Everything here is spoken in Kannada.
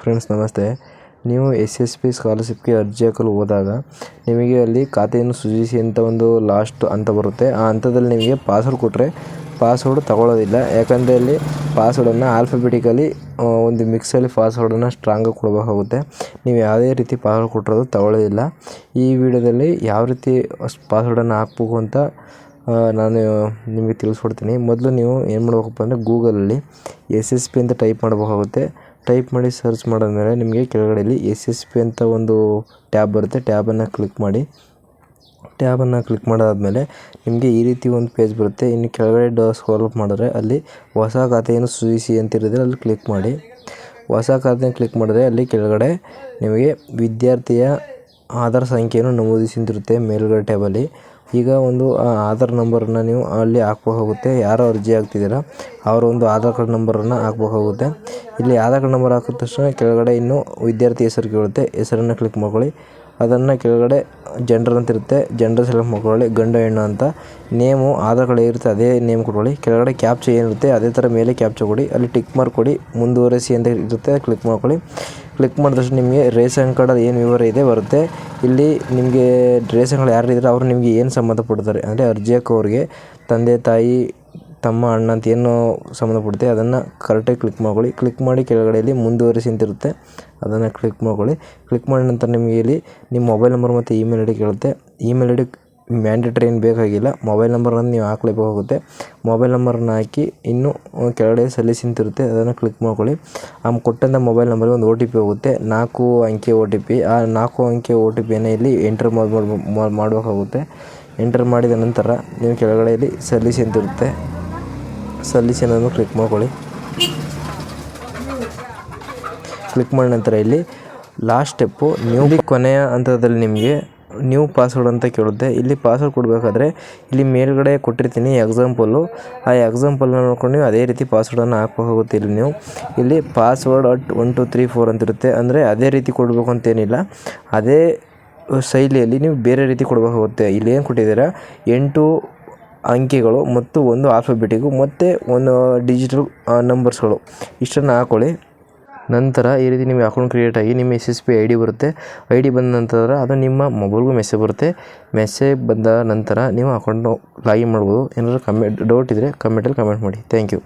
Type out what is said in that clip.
ಫ್ರೆಂಡ್ಸ್ ನಮಸ್ತೆ. ನೀವು SSP ಸ್ಕಾಲರ್ಶಿಪ್ಗೆ ಅರ್ಜಿ ಹಾಕಲು ಹೋದಾಗ ನಿಮಗೆ ಅಲ್ಲಿ ಖಾತೆಯನ್ನು ಸೃಜಿಸಿ ಅಂತ ಒಂದು ಲಾಸ್ಟ್ ಹಂತ ಬರುತ್ತೆ. ಆ ಹಂತದಲ್ಲಿ ನಿಮಗೆ ಪಾಸ್ವರ್ಡ್ ಕೊಟ್ಟರೆ ಪಾಸ್ವರ್ಡ್ ತಗೊಳ್ಳೋದಿಲ್ಲ. ಯಾಕಂದರೆ ಅಲ್ಲಿ ಪಾಸ್ವರ್ಡನ್ನು ಆಲ್ಫಾಬೆಟಿಕಲಿ ಒಂದು ಮಿಕ್ಸಲ್ಲಿ ಪಾಸ್ವರ್ಡನ್ನು ಸ್ಟ್ರಾಂಗಾಗಿ ಕೊಡಬೇಕಾಗುತ್ತೆ. ನೀವು ಯಾವುದೇ ರೀತಿ ಪಾಸ್ವರ್ಡ್ ಕೊಟ್ಟಿರೋದು ತಗೊಳ್ಳೋದಿಲ್ಲ. ಈ ವಿಡಿಯೋದಲ್ಲಿ ಯಾವ ರೀತಿ ಪಾಸ್ವರ್ಡನ್ನು ಹಾಕ್ಬೇಕು ಅಂತ ನಾನು ನಿಮಗೆ ತಿಳಿಸ್ಕೊಡ್ತೀನಿ. ಮೊದಲು ನೀವು ಏನು ಮಾಡಬೇಕಪ್ಪ ಅಂದರೆ ಗೂಗಲಲ್ಲಿ SSP ಅಂತ ಟೈಪ್ ಮಾಡಬೇಕಾಗುತ್ತೆ. ಟೈಪ್ ಮಾಡಿ ಸರ್ಚ್ ಮಾಡಿದ್ಮೇಲೆ ನಿಮಗೆ ಕೆಳಗಡೆಯಲ್ಲಿ SSP ಅಂತ ಒಂದು ಟ್ಯಾಬ್ ಬರುತ್ತೆ. ಟ್ಯಾಬನ್ನು ಕ್ಲಿಕ್ ಮಾಡಿ. ಟ್ಯಾಬನ್ನು ಕ್ಲಿಕ್ ಮಾಡಾದಮೇಲೆ ನಿಮಗೆ ಈ ರೀತಿ ಒಂದು ಪೇಜ್ ಬರುತ್ತೆ. ಇನ್ನು ಕೆಳಗಡೆ ಸ್ಕ್ರೋಲ್ ಅಪ್ ಮಾಡಿದ್ರೆ ಅಲ್ಲಿ ಹೊಸ ಖಾತೆಯನ್ನು ಸೃಜಿಸಿ ಅಂತಿರೋದ್ರೆ ಅಲ್ಲಿ ಕ್ಲಿಕ್ ಮಾಡಿ. ಹೊಸ ಖಾತೆಯನ್ನು ಕ್ಲಿಕ್ ಮಾಡಿದ್ರೆ ಅಲ್ಲಿ ಕೆಳಗಡೆ ನಿಮಗೆ ವಿದ್ಯಾರ್ಥಿಯ ಆಧಾರ್ ಸಂಖ್ಯೆಯನ್ನು ನಮೂದಿಸಿ ಅಂತಿರುತ್ತೆ ಮೇಲ್ಗಡೆ ಟ್ಯಾಬಲ್ಲಿ. ಈಗ ಒಂದು ಆಧಾರ್ ನಂಬರನ್ನು ನೀವು ಅಲ್ಲಿ ಹಾಕಬೇಕಾಗುತ್ತೆ. ಯಾರು ಅರ್ಜಿ ಹಾಕ್ತಿದ್ದೀರಾ ಅವರ ಒಂದು ಆಧಾರ್ ಕಾರ್ಡ್ ನಂಬರನ್ನು ಹಾಕಬೇಕಾಗುತ್ತೆ. ಇಲ್ಲಿ ಆಧಾರ್ ಕಾರ್ಡ್ ನಂಬರ್ ಹಾಕಿದ ತಕ್ಷಣ ಕೆಳಗಡೆ ಇನ್ನು ವಿದ್ಯಾರ್ಥಿ ಹೆಸರು ಕೇಳುತ್ತೆ. ಹೆಸರನ್ನು ಕ್ಲಿಕ್ ಮಾಡ್ಕೊಳ್ಳಿ. ಅದನ್ನು ಕೆಳಗಡೆ ಜೆಂಡರ್ ಅಂತ ಇರುತ್ತೆ. ಜೆಂಡರ್ ಸೆಲೆಕ್ಟ್ ಮಾಡ್ಕೊಳ್ಳಿ, ಗಂಡು ಹೆಣ್ಣು ಅಂತ. ನೇಮು ಆಧಾರ್ ಕಾರ್ಡ್ ಇರುತ್ತೆ ಅದೇ ನೇಮ್ ಕೊಟ್ಕೊಳ್ಳಿ. ಕೆಳಗಡೆ ಕ್ಯಾಪ್ಚಾ ಏನಿರುತ್ತೆ ಅದೇ ಥರ ಮೇಲೆ ಕ್ಯಾಪ್ಚಾ ಕೊಡಿ. ಅಲ್ಲಿ ಟಿಕ್ ಮಾರ್ಕ್ ಕೊಡಿ. ಮುಂದುವರಿಸಿ ಅಂತ ಇರುತ್ತೆ, ಕ್ಲಿಕ್ ಮಾಡ್ಕೊಳ್ಳಿ. ಕ್ಲಿಕ್ ಮಾಡಿದ ತಕ್ಷಣ ನಿಮಗೆ ರೇಷನ್ ಕಾರ್ಡಲ್ಲಿ ಏನು ವಿವರ ಇದೆ ಬರುತ್ತೆ. ಇಲ್ಲಿ ನಿಮಗೆ ರೇಷನ್ ಕಾರ್ಡ್ ಯಾರು ಇದ್ದರೆ ಅವರು ನಿಮಗೆ ಏನು ಸಂಬಂಧಪಡ್ತಾರೆ ಅಂದರೆ ಅರ್ಜಿ ಹಾಕೋರಿಗೆ ತಂದೆ ತಾಯಿ ತಮ್ಮ ಅಣ್ಣ ಅಂತ ಏನು ಸಂಬಂಧಪಡುತ್ತೆ ಅದನ್ನು ಕರೆಕ್ಟಾಗಿ ಕ್ಲಿಕ್ ಮಾಡ್ಕೊಳ್ಳಿ. ಕ್ಲಿಕ್ ಮಾಡಿ ಕೆಳಗಡೆಯಲ್ಲಿ ಮುಂದುವರಿಸಿ ಅಂತಿರುತ್ತೆ, ಅದನ್ನು ಕ್ಲಿಕ್ ಮಾಡ್ಕೊಳ್ಳಿ. ಕ್ಲಿಕ್ ಮಾಡಿದ ನಂತರ ನಿಮಗೆ ಇಲ್ಲಿ ನಿಮ್ಮ ಮೊಬೈಲ್ ನಂಬರ್ ಮತ್ತು ಇಮೇಲ್ ಐ ಡಿ ಕೇಳುತ್ತೆ. ಇಮೇಲ್ ಐ ಡಿ ಮ್ಯಾಂಡೇಟ್ರಿ ಏನು ಬೇಕಾಗಿಲ್ಲ. ಮೊಬೈಲ್ ನಂಬರನ್ನು ನೀವು ಹಾಕಲೇಬೇಕಾಗುತ್ತೆ. ಮೊಬೈಲ್ ನಂಬರನ್ನು ಹಾಕಿ ಇನ್ನೂ ಕೆಳಗಡೆ ಸಲ್ಲಿಸಿ ಅಂತಿರುತ್ತೆ, ಅದನ್ನು ಕ್ಲಿಕ್ ಮಾಡ್ಕೊಳ್ಳಿ. ಕೊಟ್ಟಂಥ ಮೊಬೈಲ್ ನಂಬರ್ಗೆ ಒಂದು OTP ಹೋಗುತ್ತೆ, 4 ಅಂಕೆ OTP. ಆ 4 ಅಂಕೆ OTPಯನ್ನು ಇಲ್ಲಿ ಎಂಟರ್ ಮಾಡಬೇಕಾಗುತ್ತೆ. ಎಂಟರ್ ಮಾಡಿದ ನಂತರ ನೀವು ಕೆಳಗಡೆ ಇಲ್ಲಿ ಸಲ್ಲಿಸಿ ಅಂತಿರುತ್ತೆ, ಸಲ್ಲಿಸಿ ಅನ್ನೋದನ್ನು ಕ್ಲಿಕ್ ಮಾಡ್ಕೊಳ್ಳಿ. ಕ್ಲಿಕ್ ಮಾಡಿದ ನಂತರ ಇಲ್ಲಿ ಲಾಸ್ಟ್ ಸ್ಟೆಪ್ಪು ನ್ಯೂ ಕೊನೆಯ ಹಂತದಲ್ಲಿ ನಿಮಗೆ ನ್ಯೂ ಪಾಸ್ವರ್ಡ್ ಅಂತ ಕೇಳುತ್ತೆ. ಇಲ್ಲಿ ಪಾಸ್ವರ್ಡ್ ಕೊಡಬೇಕಾದ್ರೆ ಇಲ್ಲಿ ಮೇಲ್ಗಡೆ ಕೊಟ್ಟಿರ್ತೀನಿ ಎಕ್ಸಾಂಪಲ್ಲು. ಆ ಎಕ್ಸಾಂಪಲ್ನ ನೋಡ್ಕೊಂಡು ನೀವು ಅದೇ ರೀತಿ ಪಾಸ್ವರ್ಡನ್ನು ಹಾಕಬೇಕಾಗುತ್ತೆ. ಇಲ್ಲಿ ನೀವು ಇಲ್ಲಿ ಪಾಸ್ವರ್ಡ್ @ 1 2 3 4 ಅಂತಿರುತ್ತೆ. ಅಂದರೆ ಅದೇ ರೀತಿ ಕೊಡಬೇಕು ಅಂತೇನಿಲ್ಲ, ಅದೇ ಶೈಲಿಯಲ್ಲಿ ನೀವು ಬೇರೆ ರೀತಿ ಕೊಡಬೇಕಾಗುತ್ತೆ. ಇಲ್ಲಿ ಏನು ಕೊಟ್ಟಿದ್ದೀರಾ 8 ಅಂಕೆಗಳು ಮತ್ತು 1 ಆಲ್ಫಾಬೆಟಿಕ್ಕು ಮತ್ತು 1 ಡಿಜಿಟಲ್ ನಂಬರ್ಸ್ಗಳು ಇಷ್ಟನ್ನು ಹಾಕ್ಕೊಳ್ಳಿ. ನಂತರ ಈ ರೀತಿ ನಿಮ್ಮ ಅಕೌಂಟ್ ಕ್ರಿಯೇಟ್ ಆಗಿ ನಿಮ್ಮ SSP ID ಬರುತ್ತೆ. ID ಬಂದ ನಂತರ ಅದು ನಿಮ್ಮ ಮೊಬೈಲ್ಗೂ ಮೆಸೇಜ್ ಬರುತ್ತೆ. ಮೆಸೇಜ್ ಬಂದ ನಂತರ ನೀವು ಅಕೌಂಟ್ನ ಲಾಗಿನ್ ಮಾಡ್ಬೋದು. ಏನಾದರೂ ಡೌಟ್ ಇದ್ದರೆ ಕಮೆಂಟಲ್ಲಿ ಕಮೆಂಟ್ ಮಾಡಿ. Thank you.